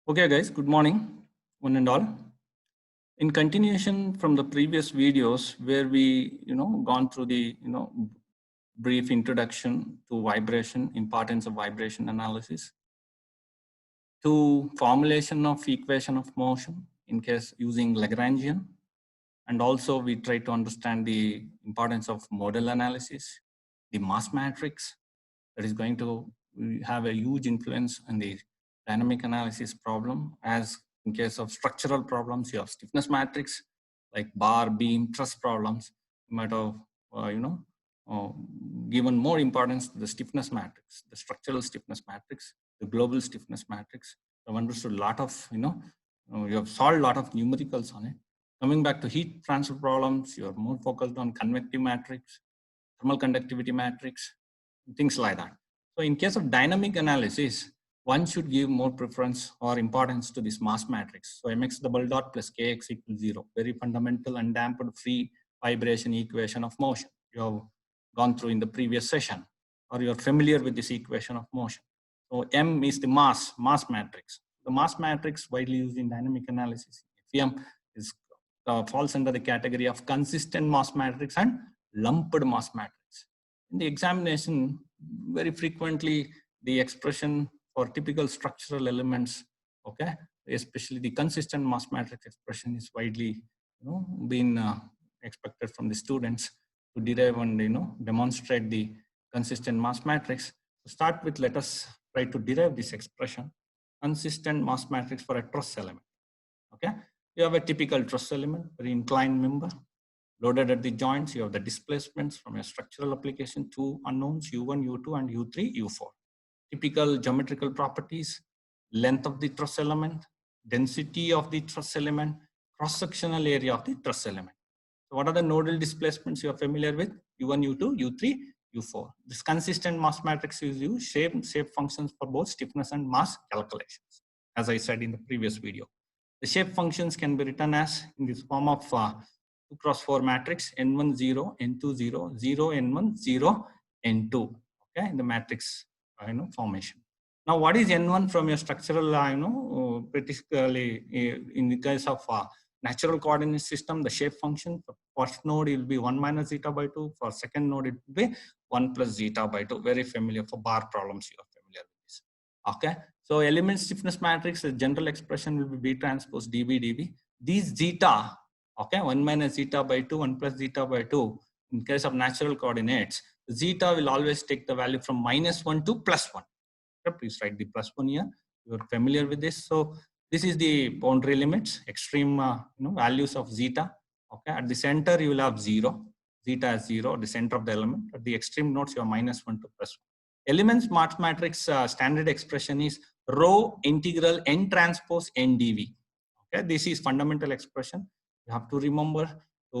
Okay, guys, good morning, one and all. In continuation from the previous videos where we, gone through the, brief introduction to vibration, importance of vibration analysis, to formulation of equation of motion in case using Lagrangian, and also we try to understand the importance of modal analysis, the mass matrix that is going to have a huge influence on the dynamic analysis problem. As in case of structural problems, you have stiffness matrix like bar, beam, truss problems. You might have, uh, given more importance to the stiffness matrix, the structural stiffness matrix, the global stiffness matrix. I've understood a lot of, you have solved a lot of numericals on it. Coming back to heat transfer problems, you're more focused on convective matrix, thermal conductivity matrix, things like that. So in case of dynamic analysis, one should give more preference or importance to this mass matrix. So mx double dot plus kx equals 0, very fundamental undamped free vibration equation of motion. You have gone through in the previous session, or you're familiar with this equation of motion. So M is the mass matrix. The mass matrix widely used in dynamic analysis. FEM is falls under the category of consistent mass matrix and lumped mass matrix. In the examination, very frequently the expression for typical structural elements, okay, especially the consistent mass matrix expression is widely, been expected from the students to derive and demonstrate the consistent mass matrix. To start with, let us try to derive this expression, consistent mass matrix for a truss element. Okay, you have a typical truss element, very inclined member, loaded at the joints. You have the displacements from a structural application, two unknowns, U1, U2, and U3, U4. Typical geometrical properties, length of the truss element, density of the truss element, cross-sectional area of the truss element. So what are the nodal displacements you are familiar with? U1, U2, U3, U4. This consistent mass matrix is used, shape functions for both stiffness and mass calculations, as I said in the previous video. The shape functions can be written as in this form of 2 cross 4 matrix n1 0, n2 0, 0 n1, 0 n2. Okay, in the matrix formation. Now, what is n1 from your structural particularly in the case of natural coordinate system, the shape function for first node it will be 1 minus zeta by 2. For second node it will be 1 plus zeta by 2. Very familiar for bar problems. You are familiar with this. Okay. So element stiffness matrix, the general expression will be B transpose dB dV. These zeta, okay, 1 minus zeta by 2, 1 plus zeta by 2. In case of natural coordinates, zeta will always take the value from -1 to +1. Okay, please write the +1 here. You are familiar with this. So this is the boundary limits, extreme values of zeta. Okay, at the center you will have 0. Zeta is 0 at the center of the element. At the extreme nodes you have -1 to +1. Elements mass matrix standard expression is rho integral n transpose n dV. Okay, this is fundamental expression. You have to remember to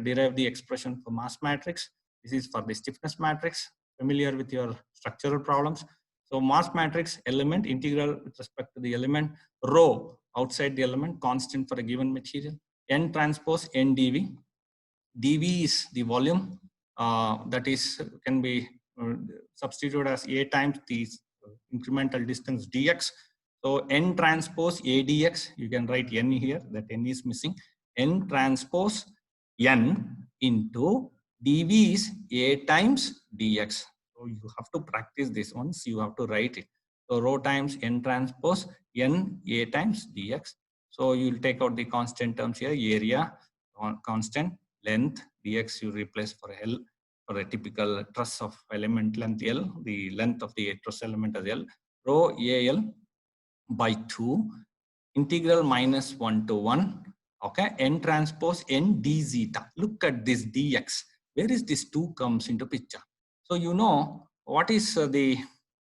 derive the expression for mass matrix. This is for the stiffness matrix. Familiar with your structural problems. So mass matrix element integral with respect to the element, rho outside the element, constant for a given material, n transpose n dV. dV is the volume that is can be substituted as A times the incremental distance dx. So n transpose A dx, you can write n here, that n is missing. N transpose n into dV is A times dx. So you have to practice this once, you have to write it. So rho times n transpose n A times dx. So you will take out the constant terms here, area, constant, length, dx you replace for L, for a typical truss of element length L, the length of the truss element as L, rho AL by 2, integral -1 to 1, okay, n transpose n d zeta. Look at this dx. Where is this 2 comes into picture? So you know what is the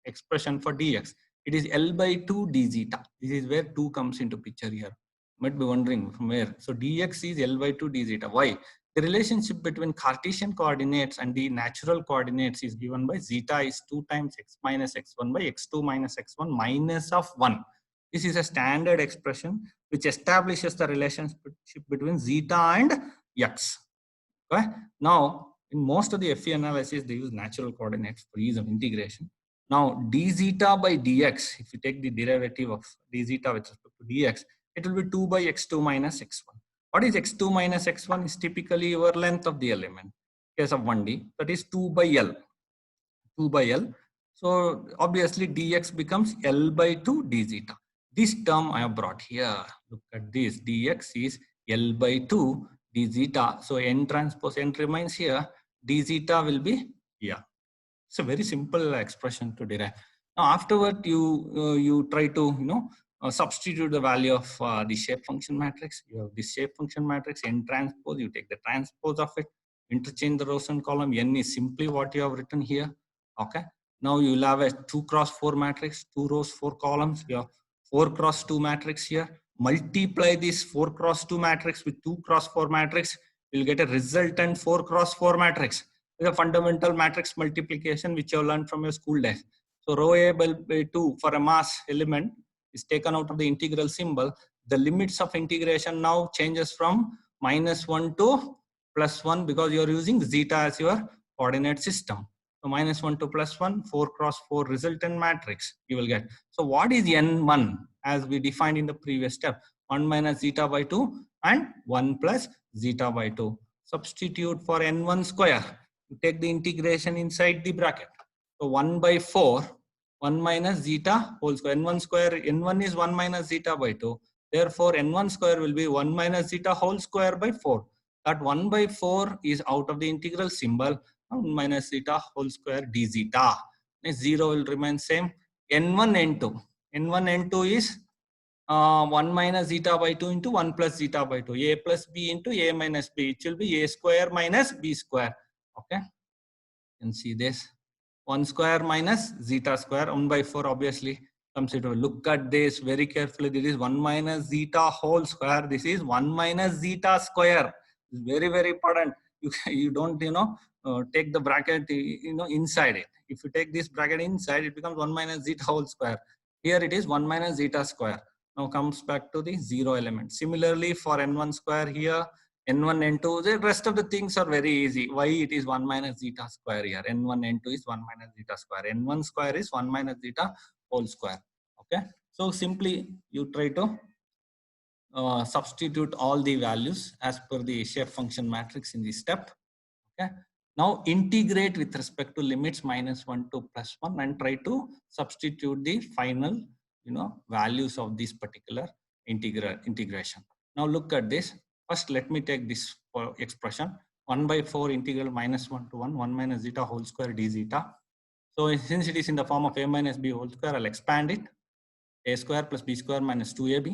expression for dx? It is L by 2 d zeta. This is where 2 comes into picture here. Might be wondering from where. So dx is L by 2 d zeta. Why? The relationship between Cartesian coordinates and the natural coordinates is given by zeta is 2 times x minus x1 by x2 minus x1 minus of 1. This is a standard expression which establishes the relationship between zeta and x. Okay? Now, in most of the FE analysis, they use natural coordinates for ease of integration. Now d zeta by dx, if you take the derivative of d zeta with respect to dx, it will be 2 by x2 minus x1. What is x2 minus x1 is typically your length of the element. In case of 1D, that is 2 by L. 2 by L. So obviously dx becomes L by 2 d zeta. This term I have brought here. Look at this. Dx is L by 2 d zeta. So n transpose n remains here. D zeta will be here. It's a very simple expression to derive. Now afterward, you try to substitute the value of the shape function matrix. You have this shape function matrix n transpose. You take the transpose of it, interchange the rows and column. N is simply what you have written here. Okay. Now you will have a 2 cross 4 matrix, 2 rows, 4 columns. You have 4 cross 2 matrix here. Multiply this 4 cross 2 matrix with 2 cross 4 matrix. You'll get a resultant 4 cross 4 matrix. Is a fundamental matrix multiplication which you have learned from your school days. So rho A by 2 for a mass element is taken out of the integral symbol. The limits of integration now changes from -1 to +1 because you are using zeta as your coordinate system. So -1 to +1, 4 cross 4 resultant matrix you will get. So what is n1 as we defined in the previous step? 1 minus zeta by 2 and 1 plus zeta by 2. Substitute for n1 square. You take the integration inside the bracket. So 1 by 4, 1 minus zeta whole square. N1 square, N1 is 1 minus zeta by 2. Therefore, N1 square will be 1 minus zeta whole square by 4. That 1 by 4 is out of the integral symbol. 1 minus zeta whole square d zeta. 0 will remain same. N1, N2. N1, N2 is 1 minus zeta by 2 into 1 plus zeta by 2. A plus B into A minus B. It will be A square minus B square. Okay, you can see this 1 square minus zeta square 1 by 4 obviously comes into. Look at this very carefully. This is 1 minus zeta whole square. This is 1 minus zeta square. It's very, very important. You don't take the bracket inside it. If you take this bracket inside, it becomes 1 minus zeta whole square. Here it is 1 minus zeta square. Now comes back to the 0 element. Similarly for n1 square here, n1, n2, the rest of the things are very easy. Why it is 1 minus zeta square here? n1, n2 is 1 minus zeta square. n1 square is 1 minus zeta whole square. Okay. So simply you try to substitute all the values as per the shape function matrix in this step. Okay. Now integrate with respect to limits -1 to +1 and try to substitute the final values of this particular integration. Now look at this. First, let me take this expression 1 by 4 integral -1 to 1 minus zeta whole square d zeta. So since it is in the form of a minus b whole square, I'll expand it. A square plus b square minus 2ab.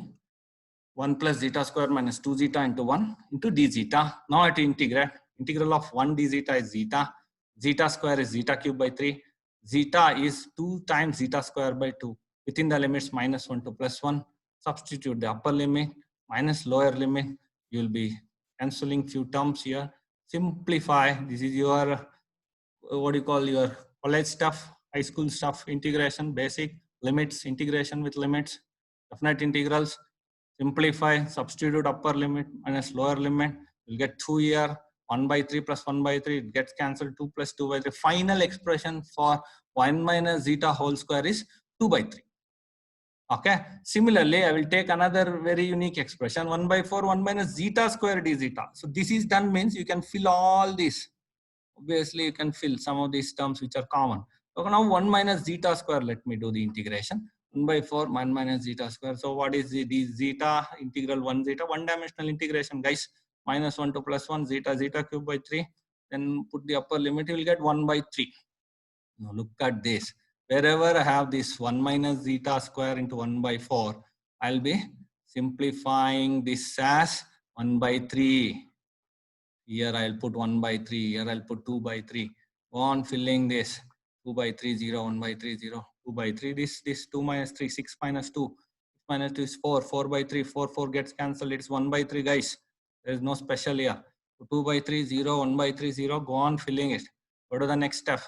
1 plus zeta square minus 2 zeta into 1 into d zeta. Now at integrate. Integral of 1 d zeta is zeta. Zeta square is zeta cube by 3. Zeta is 2 times zeta square by 2. Within the limits -1 to +1. Substitute the upper limit minus lower limit. You will be cancelling few terms here. Simplify. This is your what you call your college stuff, high school stuff, integration, basic, limits, integration with limits, definite integrals. Simplify, substitute upper limit minus lower limit. You'll get 2 here, 1 by 3 plus 1 by 3, it gets cancelled, 2 plus 2 by 3. Final expression for 1 minus zeta whole square is 2 by 3. Okay. Similarly, I will take another very unique expression, 1 by 4, 1 minus zeta square d zeta. So this is done means you can fill all this. Obviously, you can fill some of these terms which are common. So now 1 minus zeta square, let me do the integration. 1 by 4, 1 minus zeta square. So what is the zeta integral 1 zeta? One dimensional integration, guys. -1 to +1 zeta, zeta cube by 3. Then put the upper limit, you will get 1 by 3. Now look at this. Wherever I have this 1 minus zeta square into 1 by 4, I'll be simplifying this as 1 by 3. Here I'll put 1 by 3. Here I'll put 2 by 3. Go on filling this. 2 by 3, 0, 1 by 3, 0. 2 by 3. This 2 minus 3, 6 minus 2. 6 minus 2 is 4. 4 by 3, 4, 4 gets cancelled. It's 1 by 3, guys. There is no special here. So 2 by 3, 0, 1 by 3, 0. Go on filling it. Go to the next step.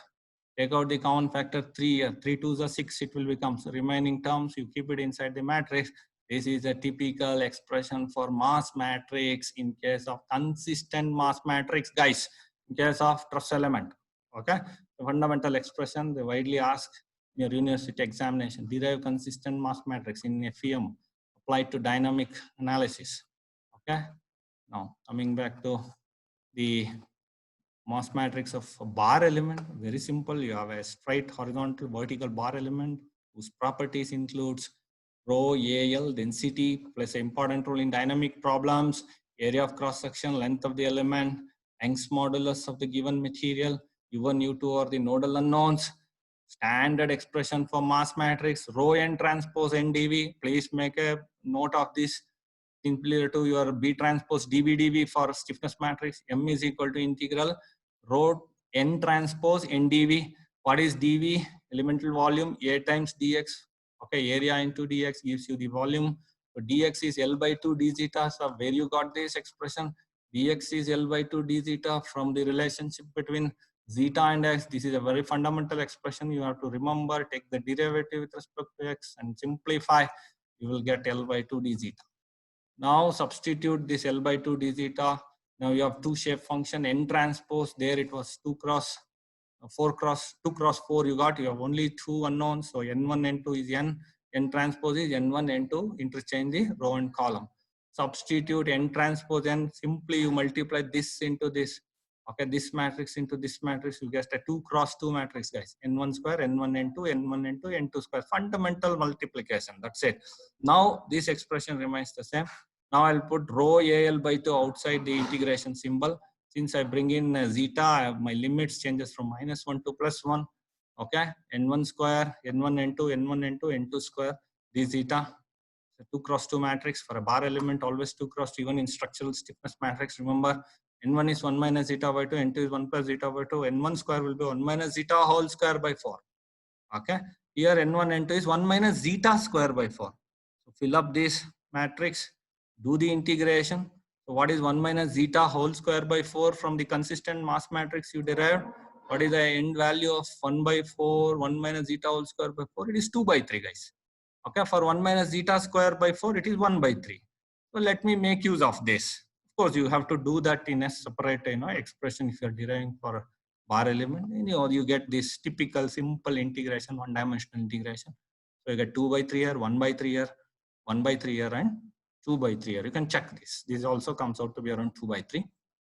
Take out the common factor 3 here. 3 2s are 6. It will become. So remaining terms, you keep it inside the matrix. This is a typical expression for mass matrix in case of consistent mass matrix, guys. In case of truss element, okay. The fundamental expression they widely ask your university examination. Derive consistent mass matrix in FEM applied to dynamic analysis. Okay. Now coming back to the mass matrix of a bar element, very simple. You have a straight horizontal vertical bar element whose properties includes rho, AL, density, plays an important role in dynamic problems, area of cross section, length of the element, Young's modulus of the given material, U1, U2 are the nodal unknowns, standard expression for mass matrix, rho n transpose NdV. Please make a note of this. Simply to your B transpose dV for stiffness matrix. M is equal to integral rho n transpose NdV. What is dV? Elemental volume A times dx. Okay, area into dx gives you the volume. So dx is L by 2 d zeta. So where you got this expression? Dx is L by 2 d zeta from the relationship between zeta and x. This is a very fundamental expression. You have to remember, take the derivative with respect to x and simplify. You will get L by 2 d zeta. Now substitute this L by 2 d zeta. Now you have two shape function n transpose. There it was 2 cross 4 cross 2 cross 4. You have only two unknowns. So n1 n2 is n transpose is n1 n2. Interchange the row and column. Substitute n transpose n. Simply you multiply this into this. Okay, this matrix into this matrix, you get a 2 cross 2 matrix, guys. N1 square, N1 N2, N1 N2, N2 square. Fundamental multiplication. That's it. Now this expression remains the same. Now I'll put rho AL by 2 outside the integration symbol. Since I bring in zeta, my limits changes from -1 to +1. Okay, N1 square, N1 N2, N1 N2, N2 square. This zeta. 2 cross 2 matrix for a bar element, always 2 cross 2, even in structural stiffness matrix. Remember, N1 is 1 minus zeta by 2, N2 is 1 plus zeta by 2, N1 square will be 1 minus zeta whole square by 4. Okay, here N1, N2 is 1 minus zeta square by 4. So fill up this matrix, do the integration. So what is 1 minus zeta whole square by 4 from the consistent mass matrix you derived? What is the end value of 1 by 4, 1 minus zeta whole square by 4? It is 2 by 3, guys. Okay, for 1 minus zeta square by 4, it is 1 by 3. So let me make use of this. Of course, you have to do that in a separate expression if you are deriving for a bar element. You get this typical simple integration, one-dimensional integration. So you get 2 by 3 here, 1 by 3 here, 1 by 3 here, and 2 by 3 here. You can check this. This also comes out to be around 2 by 3.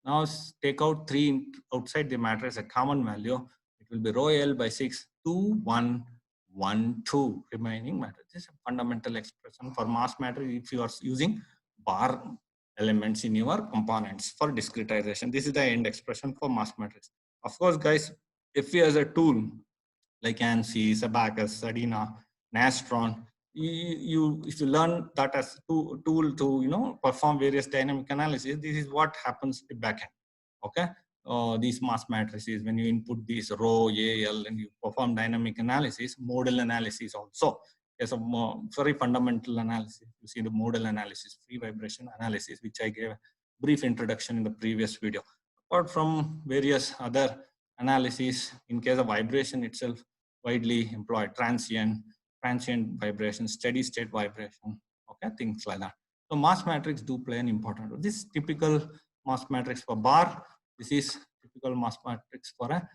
Now take out 3 outside the matrix, a common value. It will be rho L by 6, 2, 1, 1, 2 remaining matrix. This is a fundamental expression for mass matrix if you are using bar elements in your components for discretization. This is the end expression for mass matrix. Of course, guys, if you as a tool like ANSYS, Abaqus, Adina, Nastron, if you learn that as tool to perform various dynamic analysis, this is what happens at the backend. Okay. These mass matrices, when you input these rho, AL, and you perform dynamic analysis, modal analysis also. There's a very fundamental analysis. You see the modal analysis, free vibration analysis, which I gave a brief introduction in the previous video. Apart from various other analyses, in case of vibration itself, widely employed transient vibration, steady state vibration, okay, things like that. So mass matrix do play an important role. This is typical mass matrix for bar. This is typical mass matrix for a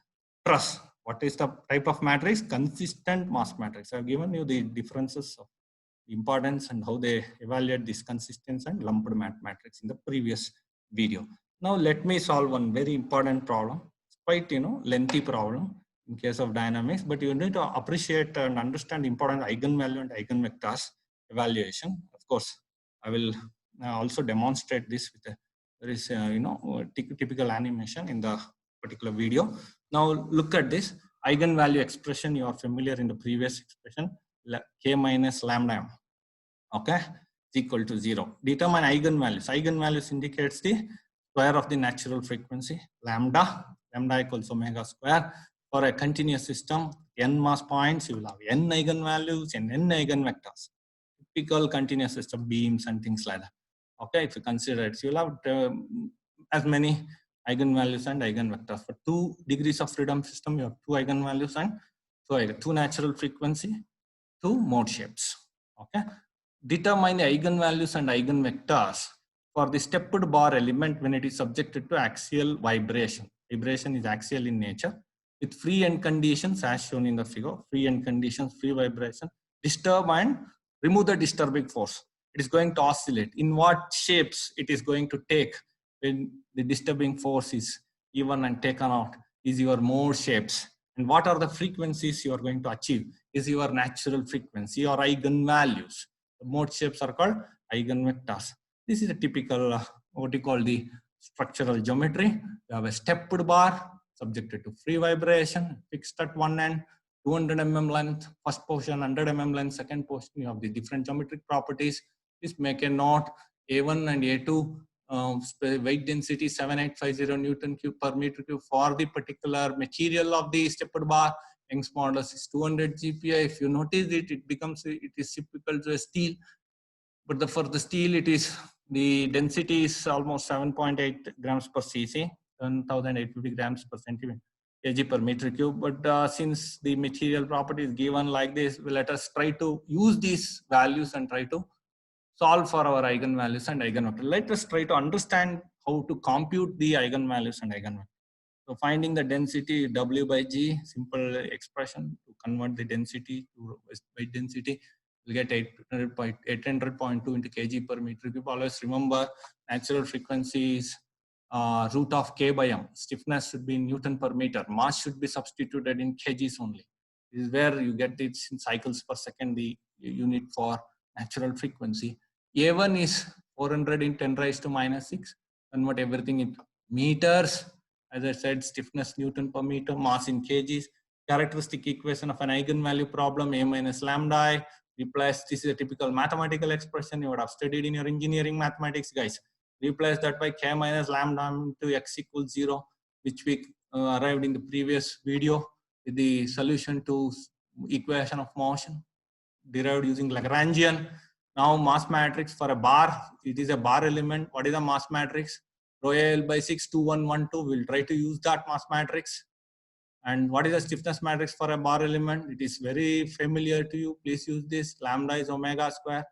truss. What is the type of matrix? Consistent mass matrix. I've given you the differences of importance and how they evaluate this consistency and lumped matrix in the previous video. Now let me solve one very important problem. It's quite lengthy problem in case of dynamics, but you need to appreciate and understand important eigenvalue and eigenvectors evaluation. Of course, I will also demonstrate this with a very typical animation in the particular video. Now look at this eigenvalue expression. You are familiar in the previous expression, k minus lambda m. Okay, is equal to 0. Determine eigenvalues. Eigenvalues indicates the square of the natural frequency, lambda equals omega square. For a continuous system, n mass points, you will have n eigenvalues and n eigenvectors. Typical continuous system, beams and things like that. Okay, if you consider it, so you'll have as many eigenvalues and eigenvectors. For 2 degrees of freedom system, you have 2 eigenvalues and 2 natural frequency, 2 mode shapes. Okay, determine the eigenvalues and eigenvectors for the stepped bar element when it is subjected to axial vibration. Vibration is axial in nature. with free end conditions as shown in the figure, free end conditions, free vibration, disturb and remove the disturbing force. It is going to oscillate. In what shapes it is going to take when the disturbing force is even and taken out is your mode shapes. And what are the frequencies you are going to achieve is your natural frequency or eigenvalues. The mode shapes are called eigenvectors. This is a typical, what you call the structural geometry. You have a stepped bar subjected to free vibration, fixed at one end, 200 mm length, first portion, 100 mm length, second portion. You have the different geometric properties. Please make a note. A1 and A2 weight density 7850 Newton cube per meter cube for the particular material of the stepped bar. Young's modulus is 200 GPa. If you notice it, it is typical to a steel. But for the steel, the density is almost 7.8 grams per cc, 1,850 grams per centimeter kg per meter cube. But since the material property is given like this, let us try to use these values and try to solve for our eigenvalues and eigenvectors. Let us try to understand how to compute the eigenvalues and eigenvectors. So finding the density W by G, simple expression to convert the density to weight density, we'll get 800.2 into kg per meter cube. Always remember natural frequency is root of K by M. Stiffness should be in Newton per meter. Mass should be substituted in kgs only. This is where you get it in cycles per second, the unit for natural frequency. A1 is 400 in 10 raised to minus 6. Convert everything into meters. As I said, stiffness Newton per meter, mass in kgs. Characteristic equation of an eigenvalue problem, A minus lambda I. Replace, this is a typical mathematical expression you would have studied in your engineering mathematics, guys. Replace that by K minus lambda into X equals 0, which we arrived in the previous video with the solution to equation of motion derived using Lagrangian. Now mass matrix for a bar, it is a bar element. What is the mass matrix? Rho L by 6, 2, 1, 1, 2. We'll try to use that mass matrix. And what is the stiffness matrix for a bar element? It is very familiar to you. Please use this. Lambda is omega square.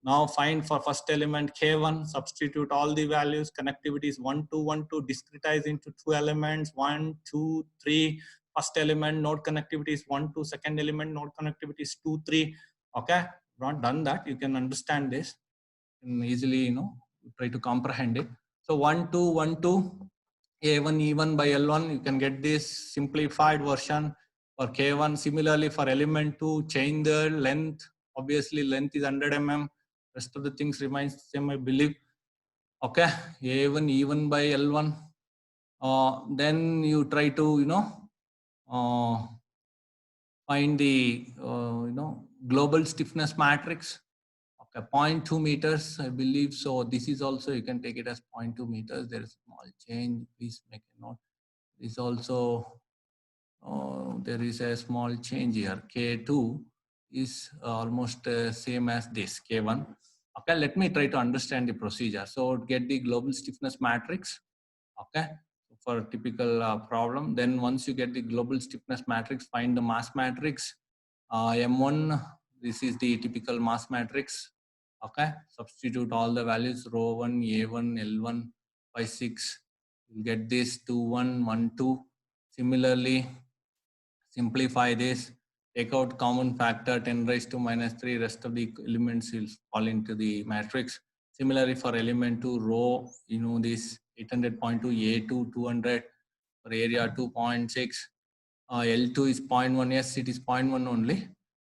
Now find for first element K1, substitute all the values. Connectivity is 1, 2, 1, 2. Discretize into two elements, 1, 2, 3. First element node connectivity is 1, 2. Second element node connectivity is 2, 3. Okay, not done that. You can understand this and easily, try to comprehend it. So 1, 2, 1, 2. A1 E1 by L1, you can get this simplified version for K1. Similarly, for element 2, change the length. Obviously, length is 100 mm. Rest of the things remains the same, I believe. Okay, A1 E1 by L1. Then you try to, find the, global stiffness matrix. Okay, 0.2 meters, I believe. So this is also, you can take it as 0.2 meters. There is a small change. Please make a note. This also, there is a small change here. K2 is almost same as this, K1. Okay, let me try to understand the procedure. So get the global stiffness matrix. Okay, for a typical problem. Then once you get the global stiffness matrix, find the mass matrix. M1, this is the typical mass matrix. Okay, substitute all the values, rho 1, A1, L1 by 6. You get this 2, 1, 1, 2. Similarly, simplify this, take out common factor 10 raised to minus 3, rest of the elements will fall into the matrix. Similarly, for element 2, rho, this 800.2, A2, 200, for area 2.6, L2 is 0.1, yes, it is 0.1 only,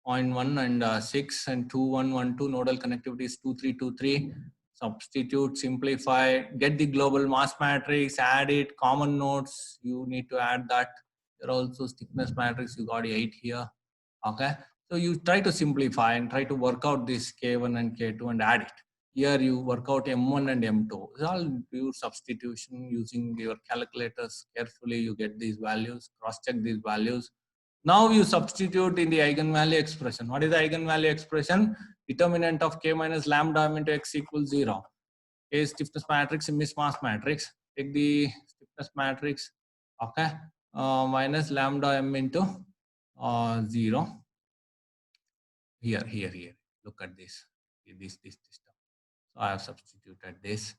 0.1 and 6 and 2, 1, 1, 2, nodal connectivity is 2, 3, 2, 3. Substitute, simplify, get the global mass matrix, add it, common nodes, you need to add that. There are also stiffness matrix, you got 8 here. Okay, so you try to simplify and try to work out this K1 and K2 and add it. Here you work out M1 and M2. It's all pure substitution using your calculators carefully. You get these values, cross check these values. Now you substitute in the eigenvalue expression. What is the eigenvalue expression? Determinant of K minus lambda m into X equals 0. K is stiffness matrix, M is mass matrix. Take the stiffness matrix, okay, minus lambda m into 0. Here. Look at this. This stuff. So I have substituted this.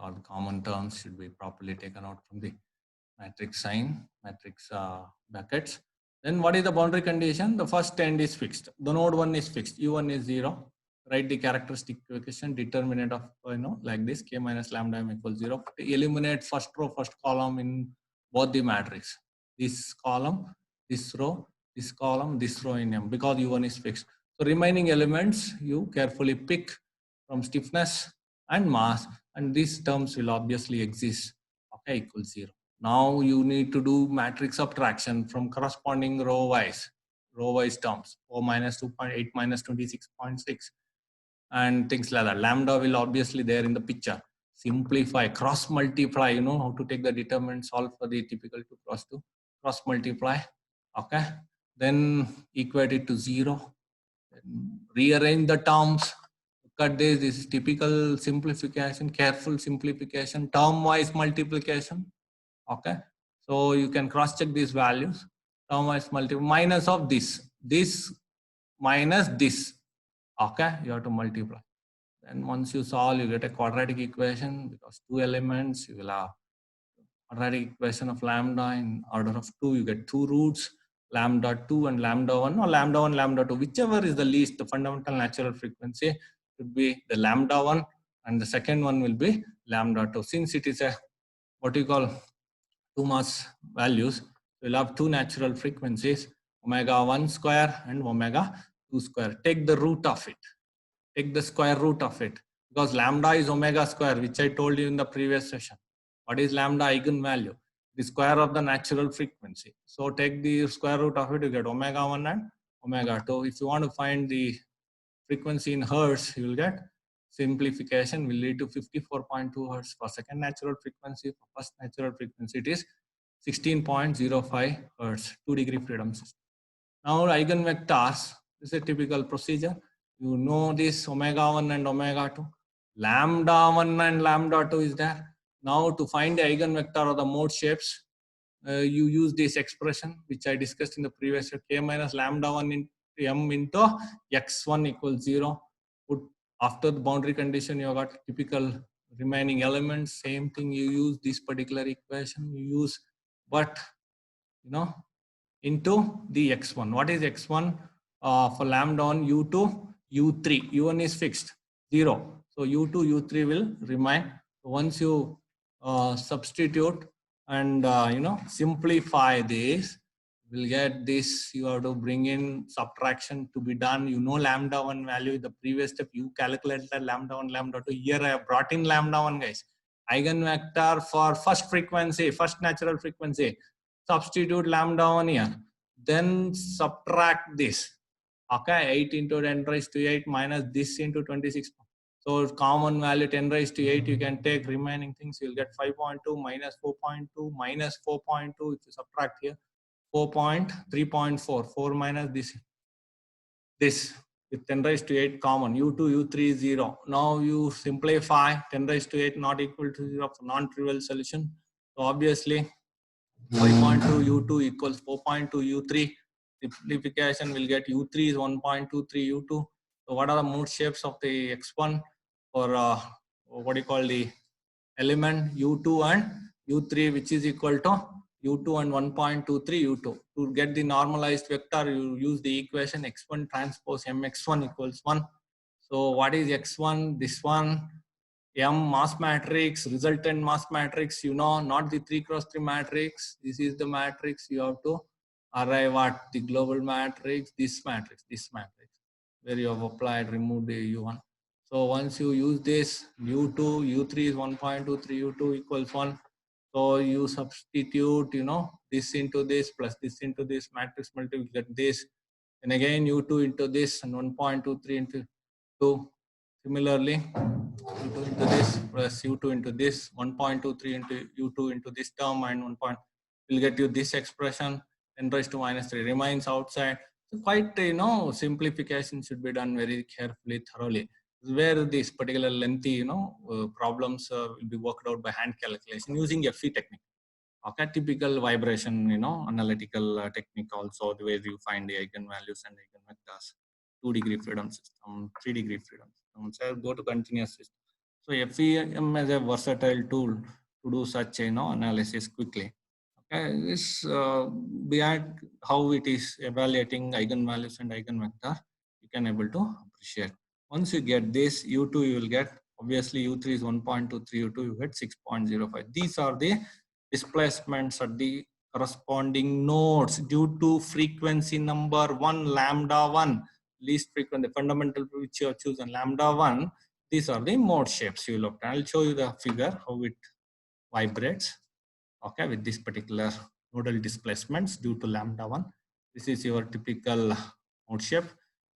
All the common terms should be properly taken out from the matrix sign, matrix brackets. Then what is the boundary condition? The first end is fixed. The node 1 is fixed. U1 is 0. Write the characteristic equation, determinant of, like this, k minus lambda m equals 0. Eliminate first row, first column in both the matrix. This column, this row, this column, this row in M, because U1 is fixed. So remaining elements, you carefully pick from stiffness and mass, and these terms will obviously exist, okay, equals 0. Now you need to do matrix subtraction from corresponding row wise terms, 4 minus 2.8 minus 26.6 and things like that. Lambda will obviously there in the picture. Simplify, cross multiply, you know how to take the determinant, solve for the typical 2 cross 2, cross multiply, okay. Then equate it to 0, then rearrange the terms, look at this is typical simplification, careful simplification, term wise multiplication, okay. So you can cross check these values, term wise multiply, minus of this minus this, okay, you have to multiply. Then once you solve, you get a quadratic equation, because 2 elements, you will have quadratic equation of lambda in order of 2, you get 2 roots, lambda 2 and lambda 1, or lambda 1, lambda 2, whichever is the least, the fundamental natural frequency should be the lambda 1, and the second one will be lambda 2. Since it is a, what you call, 2 mass values, we'll have 2 natural frequencies, omega 1 square and omega 2 square. Take the root of it. Take the square root of it, because lambda is omega square, which I told you in the previous session. What is lambda eigenvalue? The square of the natural frequency. So take the square root of it, you get omega 1 and omega 2. If you want to find the frequency in hertz, you will get simplification will lead to 54.2 hertz for second natural frequency. For first natural frequency, it is 16.05 hertz, 2-degree freedom system. Now eigenvectors, this is a typical procedure. You know this omega 1 and omega 2. Lambda 1 and lambda 2 is there. Now to find the eigenvector of the mode shapes, you use this expression which I discussed in the previous, k minus lambda 1 into m into x1 equals 0. Put after the boundary condition, you have got typical remaining elements. Same thing, you use this particular equation, you use, but you know, into the x1. What is x1? For lambda 1, u2, u3. u1 is fixed, 0. So u2, u3 will remain. Once you substitute and simplify this, we'll get this. You have to bring in subtraction to be done. You know lambda 1 value in the previous step. You calculate the lambda 1, lambda 2. Here I have brought in lambda 1, guys. Eigenvector for first frequency, first natural frequency. Substitute lambda 1 here. Then subtract this. Okay, 8 into 10 raised to 8 minus this into 26. So common value 10 raised to 8, you can take remaining things. You'll get 5.2 minus 4.2 minus 4.2. If you subtract here, 4.3.4. 4 minus this with 10 raised to 8 common. U2, U3 is 0. Now you simplify 10 raised to 8 not equal to 0 for non-trivial solution. So obviously 5.2 U2 equals 4.2 U3. Simplification will get U3 is 1.23 U2. So what are the mode shapes of the X1 for what do you call the element U2 and U3, which is equal to U2 and 1.23 U2. To get the normalized vector, you use the equation X1 transpose MX1 equals 1. So what is X1? This one. M mass matrix, resultant mass matrix, you know, not the 3x3 matrix. This is the matrix. You have to arrive at the global matrix, this matrix, where you have applied, remove the U1. So once you use this, U2, U3 is 1.23, U2 equals 1. So you substitute, you know, this into this plus this into this matrix multiple, get this. And again, U2 into this and 1.23 into 2. Similarly, U2 into this plus U2 into this, 1.23 into U2 into this term and 1 point will get you this expression, 10 raised to minus 3 remains outside. So quite, you know, simplification should be done very carefully, thoroughly. Where this particular lengthy, you know, problems will be worked out by hand calculation using FE technique. Okay, typical vibration, you know, analytical technique also, the way you find the eigenvalues and eigenvectors. 2-degree freedom system, 3-degree freedom system. So I'll go to continuous system. So FEM is a versatile tool to do such, you know, analysis quickly. This beyond how it is evaluating eigenvalues and eigenvector, you can able to appreciate. Once you get this U2, you will get, obviously U3 is 1.23, U2 you get 6.05. These are the displacements at the corresponding nodes due to frequency number 1, lambda 1, least frequent, the fundamental which you have chosen, lambda 1. These are the mode shapes you looked at. I'll show you the figure how it vibrates, okay, with this particular nodal displacements due to lambda 1. This is your typical mode shape.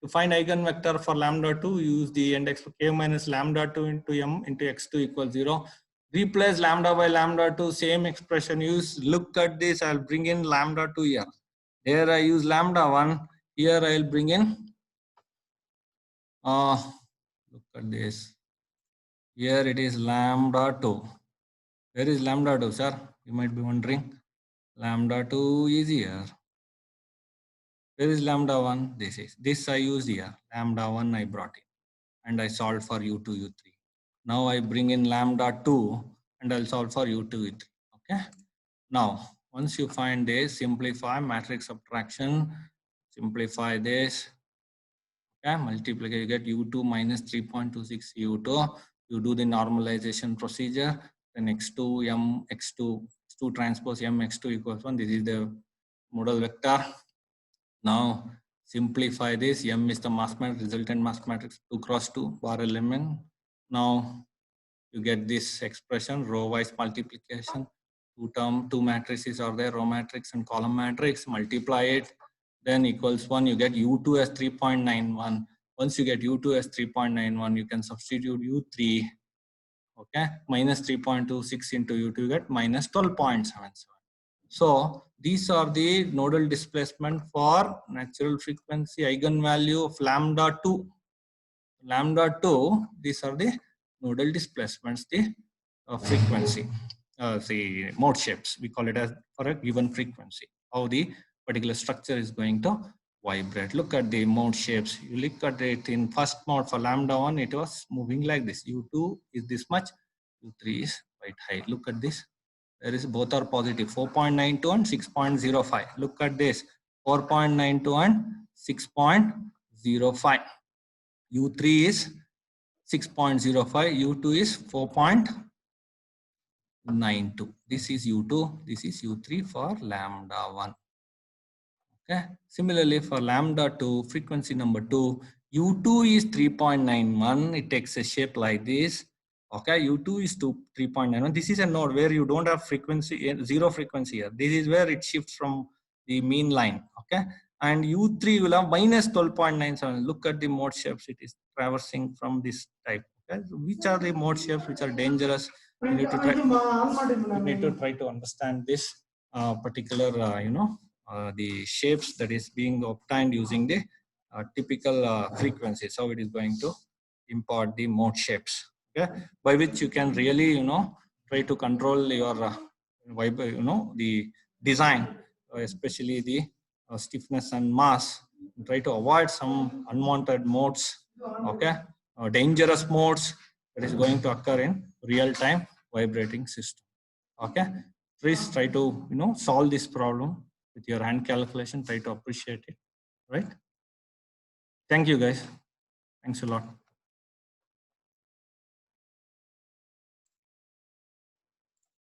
To find eigenvector for lambda 2, use the index for k minus lambda 2 into m into x2 equals 0. Replace lambda by lambda 2, same expression use. Look at this, I'll bring in lambda 2 here. Here I use lambda 1. Here I'll bring in, look at this. Here it is lambda 2. Where is lambda 2, sir? You might be wondering. Lambda 2 is here. Where is lambda 1? This is. This I used here. Lambda 1 I brought in. And I solved for U2, U3. Now I bring in lambda 2 and I'll solve for U2, U3. Okay. Now, once you find this, simplify matrix subtraction. Simplify this. Okay. Multiply, you get U2 minus 3.26 U2. You do the normalization procedure. Then x2 m x2 x2 transpose m x2 equals 1. This is the modal vector. Now simplify this. M is the mass matrix, resultant mass matrix 2 cross 2 bar element. Now you get this expression, row wise multiplication. Two matrices are there, row matrix and column matrix. Multiply it, then equals 1. You get U2 as 3.91. Once you get U2 as 3.91, you can substitute U3. Okay, minus 3.26 into U2, you get minus 12.77. So these are the nodal displacement for natural frequency eigenvalue of lambda 2. Lambda 2, these are the nodal displacements, the frequency, the mode shapes. We call it as for a given frequency, how the particular structure is going to vibrate. Look at the mode shapes. You look at it in first mode for lambda 1, it was moving like this. U2 is this much, U3 is quite high. Look at this. There is both are positive, 4.92 and 6.05. Look at this, 4.92 and 6.05. U3 is 6.05, U2 is 4.92. This is U2, this is U3 for lambda 1. Okay. Similarly, for lambda 2, frequency number 2, U2 is 3.91. It takes a shape like this. Okay, U2 is 3.91. This is a node where you don't have frequency, zero frequency here. This is where it shifts from the mean line. Okay, and U3 will have minus 12.97. Look at the mode shapes. It is traversing from this type. Okay, so which are the mode shapes which are dangerous? You need to try to understand this particular, the shapes that is being obtained using the typical frequencies. How it is going to impart the mode shapes. Okay, by which you can really, try to control your, the design, especially the stiffness and mass. Try to avoid some unwanted modes. Okay, dangerous modes that is going to occur in real-time vibrating system. Okay, please try to, solve this problem with your hand calculation. Try to appreciate it. Right? Thank you, guys. Thanks a lot.